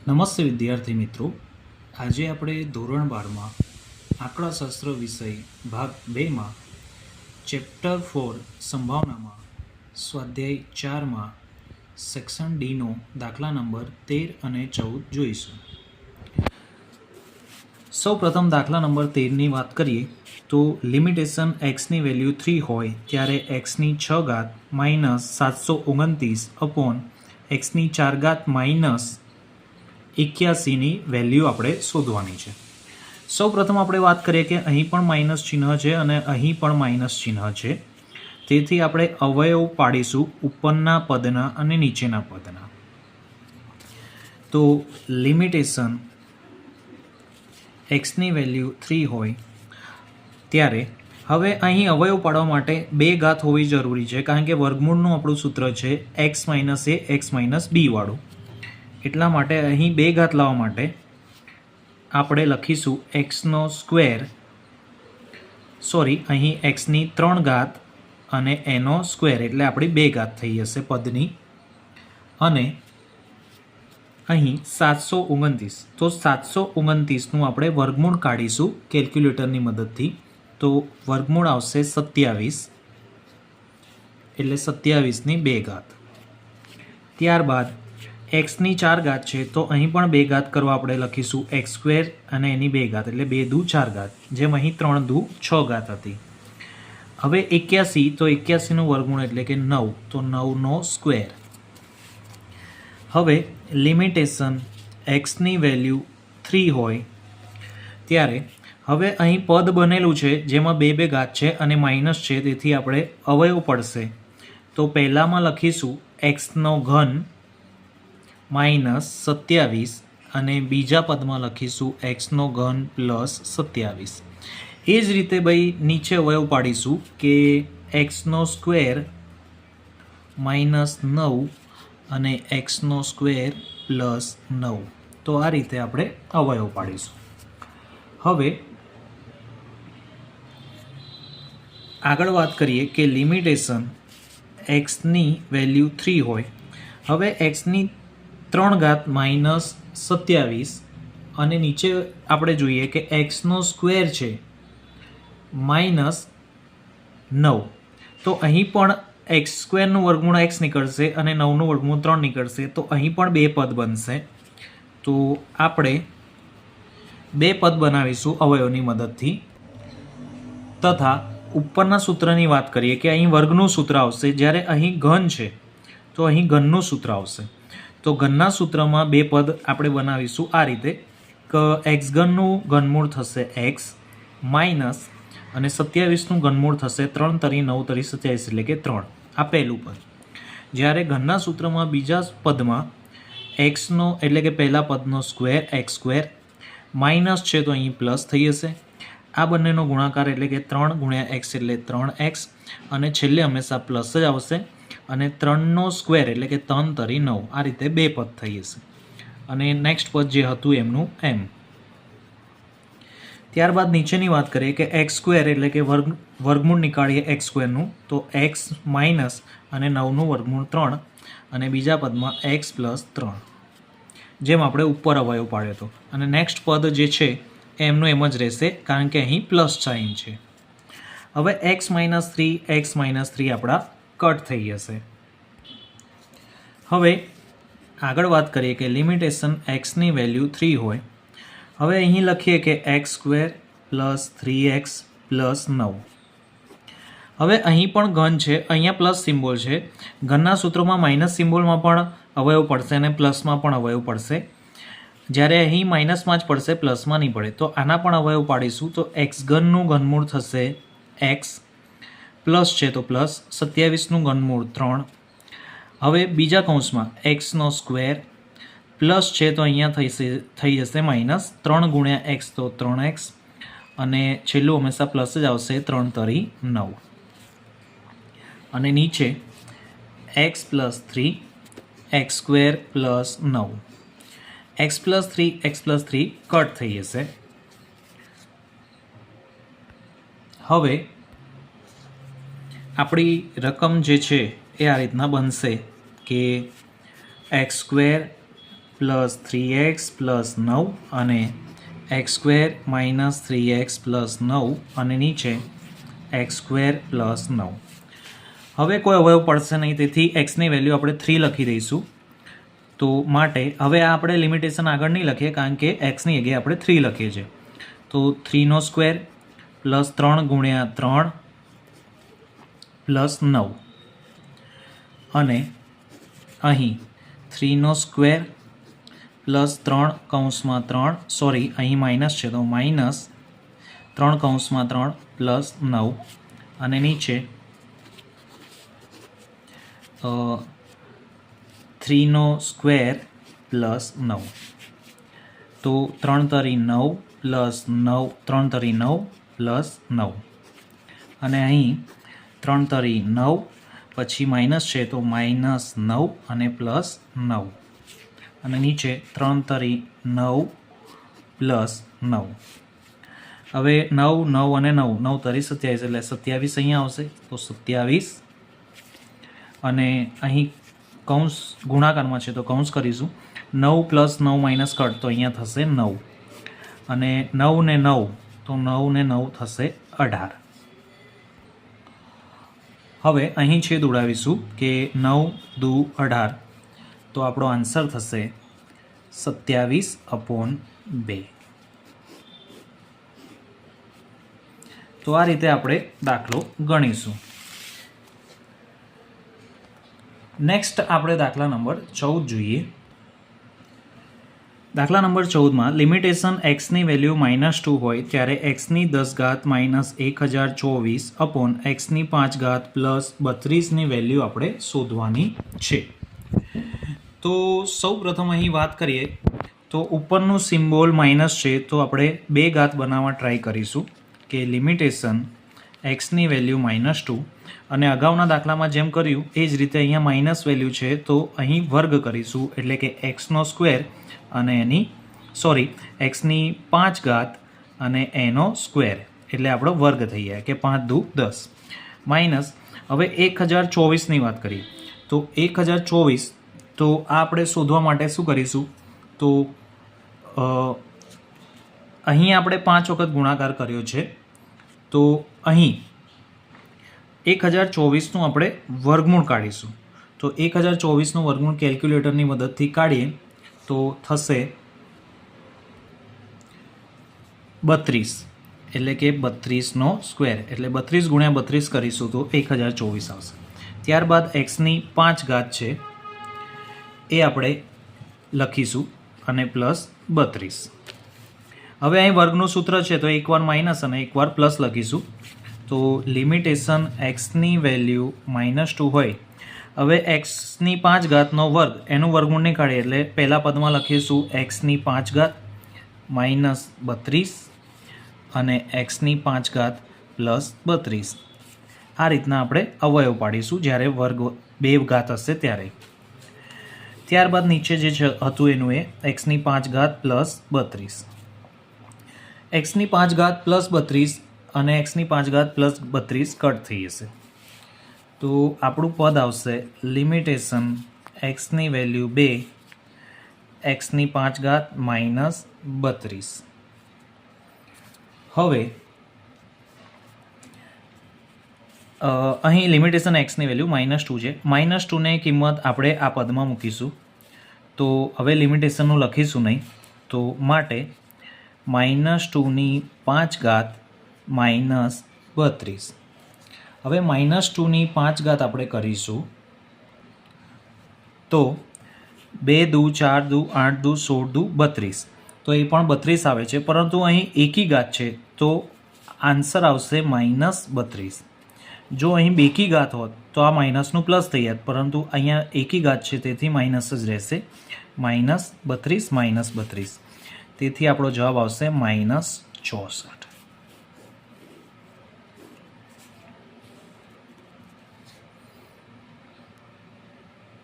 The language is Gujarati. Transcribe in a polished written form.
નમસ્તે વિદ્યાર્થી મિત્રો, આજે આપણે ધોરણ 12માં આંકડાશાસ્ત્ર વિષય ભાગ 2માં ચેપ્ટર 4 સંભાવનામાં સ્વાધ્યાય 4માં સેક્શન ડીનો દાખલા નંબર 13 અને 14 જોઈશું. સૌ પ્રથમ દાખલા નંબર 13ની વાત કરીએ તો લિમિટેશન એક્સની વેલ્યુ 3 હોય ત્યારે એક્સની 6 ઘાત માઇનસ 729 અપોન એક્સની 4 ઘાત માઇનસ 81ની વેલ્યુ આપણે શોધવાની છે. સૌ પ્રથમ આપણે વાત કરીએ કે અહીં પણ માઇનસ ચિહ્ન છે અને અહીં પણ માઇનસ ચિહ્ન છે, તેથી આપણે અવયવ પાડીશું ઉપરના પદના અને નીચેના પદના. તો લિમિટેશન એક્સની વેલ્યુ 3 હોય ત્યારે હવે અહીં અવયવ પાડવા માટે 2 ઘાત હોવી જરૂરી છે, કારણ કે વર્ગમૂળનું આપણું સૂત્ર છે એક્સ માઇનસ એ એક્સ માઇનસ બી વાળું. એટલા માટે અહીં 2 ઘાત લાવવા માટે આપણે લખીશું એક્સનો સ્ક્વેર, અહીં એક્સની 3 ઘાત અને એનો સ્ક્વેર, એટલે આપણી 2 ઘાત થઈ જશે પદની. અને અહીં 729, તો 729નું આપણે વર્ગમૂળ કાઢીશું કેલ્ક્યુલેટરની મદદથી. તો વર્ગમૂળ આવશે 27, એટલે 27ની 2 ઘાત. ત્યારબાદ એક્સની 4 ઘાત છે, તો અહીં પણ 2 ઘાત કરવા આપણે લખીશું એક્સ સ્ક્વેર અને એની 2 ઘાત, એટલે 2 દુ 4 ઘાત, જેમ અહીં 3 દુ 6 ઘાત હતી. હવે 81, તો 81નું વર્ગમૂળ એટલે કે 9, તો 9નો સ્ક્વેર. હવે લિમિટેશન એક્સની વેલ્યુ 3 હોય ત્યારે હવે અહીં પદ બનેલું છે જેમાં 2 ઘાત છે અને માઇનસ છે, તેથી આપણે અવયવ પડશે. તો પહેલામાં લખીશું એક્સનો ઘન માઇનસ 27 અને બીજા પદમાં લખીશું એક્સનો ઘન પ્લસ 27. એ જ રીતે ભાઈ નીચે અવયવ પાડીશું કે એક્સનો સ્ક્વેર માઇનસ 9 અને એક્સનો સ્ક્વેર પ્લસ 9. તો આ રીતે આપણે અવયવ પાડીશું. હવે આગળ વાત કરીએ કે લિમિટેશન એક્સની વેલ્યુ 3 હોય. હવે એક્સની 3 ઘાત માઇનસ 27 અને નીચે આપણે જોઈએ કે એક્સનો સ્ક્વેર છે માઇનસ 9, તો અહીં પણ એક્સ સ્ક્વેરનું વર્ગમૂળ એક્સ નીકળશે અને 9નું વર્ગમૂળ 3 નીકળશે, તો અહીં પણ 2 પદ બનશે. તો આપણે 2 પદ બનાવીશું અવયવની મદદથી. તથા ઉપરના સૂત્રની વાત કરીએ કે અહીં વર્ગનું સૂત્ર આવશે, જ્યારે અહીં ઘન છે તો અહીં ઘનનું સૂત્ર આવશે. તો ઘનના સૂત્રમાં 2 પદ આપણે બનાવીશું આ રીતે કે એક્સ ઘનનું ઘનમૂળ થશે એક્સ માઇનસ અને 27નું ઘનમૂળ થશે 3 તરી 9 તરી 27, એટલે કે 3. આ પહેલું પદ. જ્યારે ઘનના સૂત્રમાં બીજા પદમાં એક્સનો એટલે કે પહેલા પદનો સ્ક્વેર એક્સ સ્ક્વેર માઇનસ છે, તો અહીં પ્લસ થઈ જશે. આ બંનેનો ગુણાકાર એટલે કે 3 ગુણ્યા એક્સ એટલે 3x, અને છેલ્લે હંમેશા પ્લસ જ આવશે. અને 3નો સ્ક્વેર એટલે કે 3 તરી 9. આ રીતે 2 પદ થઈ જશે અને નેક્સ્ટ પદ જે હતું એમનું એમ. ત્યારબાદ નીચેની વાત કરીએ કે એક્સ સ્ક્વેર એટલે કે વર્ગમૂળ નીકાળીએ એક્સ સ્ક્વેરનું, તો એક્સ માઇનસ અને 9નું વર્ગમૂળ 3 અને બીજા પદમાં એક્સ પ્લસ 3, જેમ આપણે ઉપર અવયવ પાડ્યો હતો. અને નેક્સ્ટ પદ જે છે એમનું એમ જ રહેશે, કારણ કે અહીં પ્લસ સાઇન છે. હવે એક્સ માઇનસ 3 આપણા કટ થઈ જશે. હવે આગળ વાત કરીએ કે લિમિટેશન એક્સની વેલ્યુ 3 હોય. હવે અહીં લખીએ કે x square plus 3x plus 9. હવે અહીં પણ ઘન છે, અહીંયા પ્લસ સિમ્બોલ છે. ઘનના સૂત્રમાં માઇનસ સિમ્બોલમાં પણ અવયવ પડશે અને પ્લસમાં પણ અવયવ પડશે, જ્યારે અહીં માઇનસમાં જ પડશે, પ્લસમાં નહીં પડે. તો આના પણ અવયવ પાડીશું. તો એક્સ ઘનનું ઘનમૂળ થશે એક્સ, પ્લસ છે તો પ્લસ 27નું ઘનમૂળ 3. હવે બીજા કૌંસમાં એક્સનો સ્ક્વેર પ્લસ છે, તો અહીંયા થઈ જશે માઇનસ 3 ગુણ્યા એક્સ, તો 3x, અને છેલ્લું હંમેશા પ્લસ જ આવશે 3 તરી 9. અને નીચે x plus 3 x square plus 9. X plus 3 cut થઈ જશે. હવે આપણી રકમ જે છે એ આ રીતના બનશે કે x square plus 3x plus 9 અને x square minus 3x plus 9 અને નીચે એક્સ સ્ક્વેર પ્લસ 9. હવે કોઈ અવયવ પડશે નહીં, તેથી એક્સની વેલ્યુ આપણે 3 લખી દઈશું. તો માટે હવે આપણે લિમિટેશન આગળ નહીં લખીએ, કારણ કે એક્સની જગ્યાએ આપણે 3 લખીએ છીએ. તો 3નો સ્ક્વેર પ્લસ 3 ગુણ્યા 3 પ્લસ 9 અને અહીં 3નો સ્ક્વેર પ્લસ 3 કૌંસમાં 3, સોરી અહીં માઇનસ છે તો માઇનસ 3 કૌંસમાં 3 પ્લસ 9 અને નીચે 3નો સ્ક્વેર પ્લસ 9. તો 3 તરી 9 પ્લસ 9, 3 તરી 9 પ્લસ 9 અને અહીં 3 તરી 9 પછી માઇનસ છે તો માઇનસ 9 અને પ્લસ 9 અને નીચે 3 તરી 9 પ્લસ 9. હવે 9, 9 અને 9, 9 તરી 27 એટલે 27 અહીંયા આવશે. તો 27 અને અહીં કૌંસ ગુણાકારમાં છે તો કૌંસ કરીશું. 9 પ્લસ 9 માઇનસ કટ તો અહીંયા થશે 9 અને 9 ને 9 તો 9 ને 9 થશે 18. હવે અહીં છેદ ઉડાવીશું કે 9 દુ 18, તો આપણો આન્સર થશે 27/2. તો આ રીતે આપણે દાખલો ગણીશું. નેક્સ્ટ આપણે દાખલા નંબર 14 જોઈએ. દાખલા નંબર 14માં લિમિટેશન એક્સની વેલ્યુ -2 હોય ત્યારે એક્સની 10 માઇનસ 1024 અપોન એક્સની 5 પ્લસ 32ની વેલ્યુ આપણે શોધવાની છે. તો સૌ પ્રથમ અહીં વાત કરીએ તો ઉપરનું સિમ્બોલ માઇનસ છે, તો આપણે 2 ઘાત બનાવવા ટ્રાય કરીશું કે લિમિટેશન એક્સની વેલ્યુ -2 અને અગાઉના દાખલામાં જેમ કર્યું એ જ રીતે અહીંયા માઇનસ વેલ્યુ છે તો અહીં વર્ગ કરીશું, એટલે કે એક્સનો સ્ક્વેર અને એક્સની 5 અને એનો સ્ક્વેર એટલે આપણો વર્ગ થઈ જાય કે 5 દુ 10 માઇનસ. હવે 1024ની વાત કરીએ તો 1024, તો આ આપણે શોધવા માટે શું કરીશું, તો અહીં આપણે 5 વખત ગુણાકાર કર્યો છે તો અહીં 1024નું આપણે વર્ગમૂળ કાઢીશું. તો 1024નું વર્ગમૂળ કેલ્ક્યુલેટરની મદદથી કાઢીએ તો થશે 32, એટલે કે 32નો સ્ક્વેર એટલે 32 ગુણ્યા 32 કરીશું તો 1024 આવશે. ત્યારબાદ એક્સની 5 છે એ આપણે લખીશું અને પ્લસ 32. હવે અહીં વર્ગનું સૂત્ર છે તો એકવાર માઇનસ અને એકવાર પ્લસ લખીશું. તો લિમિટેશન એક્સની વેલ્યુ -2 હોય. હવે એક્સની 5 વર્ગ એનું વર્ગમૂળ નહીં કાઢીએ એટલે પહેલા પદમાં લખીશું એક્સની 5 માઇનસ 32 અને એક્સની 5 પ્લસ 32. આ રીતના આપણે અવયવ પાડીશું જ્યારે વર્ગ 2 ઘાત હશે ત્યારે. ત્યારબાદ નીચે જે હતું એનું એ એક્સની 5 પ્લસ 32, એક્સની 5 પ્લસ 32 અને એક્સની 5 પ્લસ 32 કટ થઈ જશે. તો આપણું પદ આવશે લિમિટેશન એક્સની વેલ્યુ 2 એક્સની 5 માઇનસ 32. હવે અહીં લિમિટેશન એક્સની વેલ્યુ -2 છે. -2ની કિંમત આપણે આ પદમાં મૂકીશું. તો હવે લિમિટેશનનું લખીશું નહીં, તો માટે -2ની 5 માઇનસ 32. હવે -2ની 5 આપણે કરીશું તો 2 દુ 4 દુ 8 દુ 16 દુ 32, તો એ પણ 32 આવે છે, પરંતુ અહીં એકી ઘાત છે તો આન્સર આવશે -32. જો અહીં બેકી ઘાત હોત તો આ માઇનસનું પ્લસ થઈ જાત, પરંતુ અહીંયા એકી ઘાત છે તેથી માઇનસ જ રહેશે. -32 -32, તેથી આપણો જવાબ આવશે -64.